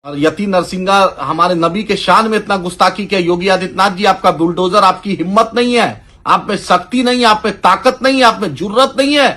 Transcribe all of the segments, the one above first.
और यति नरसिंगा हमारे नबी के शान में इतना गुस्ताखी किया। योगी आदित्यनाथ जी, आपका बुलडोजर, आपकी हिम्मत नहीं है, आप में शक्ति नहीं है, आप में ताकत नहीं है, आप में जुर्रत नहीं है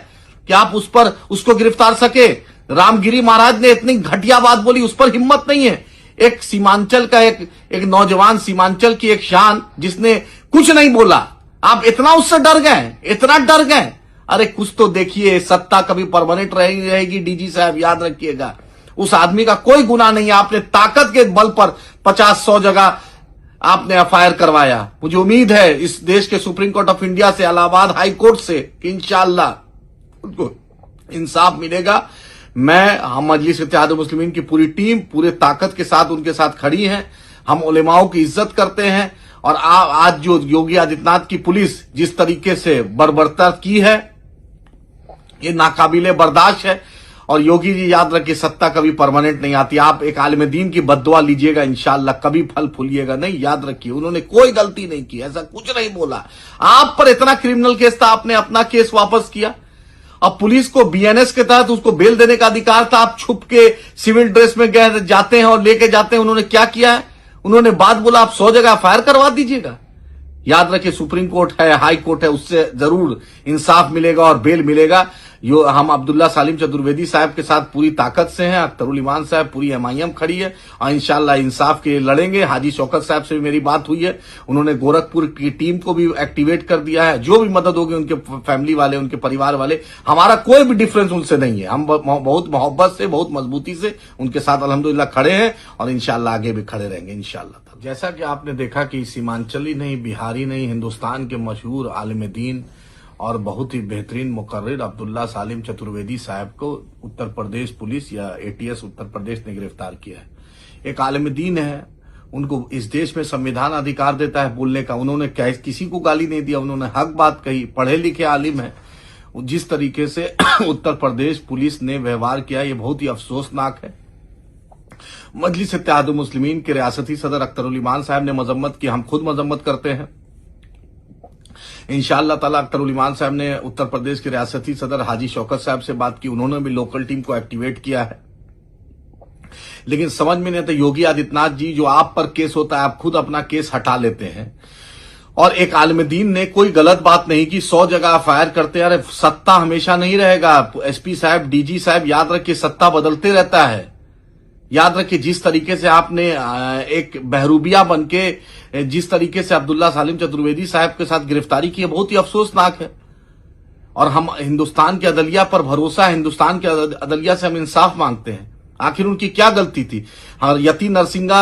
कि आप उसको गिरफ्तार सके। रामगिरी महाराज ने इतनी घटिया बात बोली, उस पर हिम्मत नहीं है। एक सीमांचल का एक नौजवान, सीमांचल की एक शान, जिसने कुछ नहीं बोला, आप इतना उससे डर गए, इतना डर गए। अरे कुछ तो देखिए, सत्ता कभी परमानेंट रहेगी डीजी साहब, याद रखिएगा। उस आदमी का कोई गुनाह नहीं है, आपने ताकत के बल पर 50-100 जगह आपने एफआईआर करवाया। मुझे उम्मीद है इस देश के सुप्रीम कोर्ट ऑफ इंडिया से, इलाहाबाद हाई कोर्ट से, कि इंशाअल्लाह उनको इंसाफ मिलेगा। हम मजलिस इत्तेहाद मुस्लिमीन की पूरी टीम पूरे ताकत के साथ उनके साथ खड़ी है। हम उलेमाओं की इज्जत करते हैं। और आज जो योगी आदित्यनाथ की पुलिस जिस तरीके से बर्बरता की है, ये नाकाबिले बर्दाश्त है। और योगी जी, याद रखिए, सत्ता कभी परमानेंट नहीं आती। आप एक आलिम दीन की बद्दुआ लीजिएगा, इंशाअल्लाह कभी फल फूलिएगा नहीं। याद रखिए, उन्होंने कोई गलती नहीं की, ऐसा कुछ नहीं बोला। आप पर इतना क्रिमिनल केस था, आपने अपना केस वापस किया। अब पुलिस को बीएनएस के तहत उसको बेल देने का अधिकार था, आप छुप के सिविल ड्रेस में जाते हैं और लेके जाते हैं। उन्होंने क्या किया है? उन्होंने बात बोला, आप 100 जगह फायर करवा दीजिएगा। याद रखिए, सुप्रीम कोर्ट है, हाई कोर्ट है, उससे जरूर इंसाफ मिलेगा और बेल मिलेगा। हम अब्दुल्ला सालिम चतुर्वेदी साहब के साथ पूरी ताकत से हैं। अख्तरुल ईमान साहब, पूरी एमआईएम खड़ी है और इंशाअल्लाह इंसाफ के लिए लड़ेंगे। हाजी शौकत साहब से भी मेरी बात हुई है, उन्होंने गोरखपुर की टीम को भी एक्टिवेट कर दिया है। जो भी मदद होगी, उनके फैमिली वाले, उनके परिवार वाले, हमारा कोई भी डिफरेंस उनसे नहीं है। हम बहुत मोहब्बत से, बहुत मजबूती से उनके साथ अल्हम्दुलिल्लाह खड़े हैं और इंशाअल्लाह आगे भी खड़े रहेंगे इंशाअल्लाह। जैसा कि आपने देखा कि सीमांचली नहीं, बिहारी नहीं, हिंदुस्तान के मशहूर आलिम दीन और बहुत ही बेहतरीन मुकर्रिर अब्दुल्ला सालिम चतुर्वेदी साहब को उत्तर प्रदेश पुलिस या एटीएस उत्तर प्रदेश ने गिरफ्तार किया है। एक आलिम दीन है, उनको इस देश में संविधान अधिकार देता है बोलने का। उन्होंने किसी को गाली नहीं दिया, उन्होंने हक बात कही, पढ़े लिखे आलिम है। जिस तरीके से उत्तर प्रदेश पुलिस ने व्यवहार किया, ये बहुत ही अफसोसनाक है। मजलिस इत्तेहाद मुस्लिमीन के रियासती सदर अख्तरुल ईमान साहब ने मजम्मत की, हम खुद मजम्मत करते हैं। इंशाअल्लाह ताला अख्तरुल ईमान साहब ने उत्तर प्रदेश के रियासती सदर हाजी शौकत साहब से बात की, उन्होंने भी लोकल टीम को एक्टिवेट किया है। लेकिन समझ में नहीं आता, योगी आदित्यनाथ जी, जो आप पर केस होता है, आप खुद अपना केस हटा लेते हैं। और एक आलिम दीन ने कोई गलत बात नहीं की, 100 जगह फायर करते हैं। अरे सत्ता हमेशा नहीं रहेगा एसपी साहब, डीजी साहब, याद रखिए, सत्ता बदलते रहता है। याद रखिए, जिस तरीके से आपने एक बहरूबिया बनके जिस तरीके से अब्दुल्ला सालिम चतुर्वेदी साहब के साथ गिरफ्तारी की है, बहुत ही अफसोसनाक है। और हम हिंदुस्तान के अदलिया पर भरोसा है, हिंदुस्तान के अदलिया से हम इंसाफ मांगते हैं। आखिर उनकी क्या गलती थी? यति नरसिंगा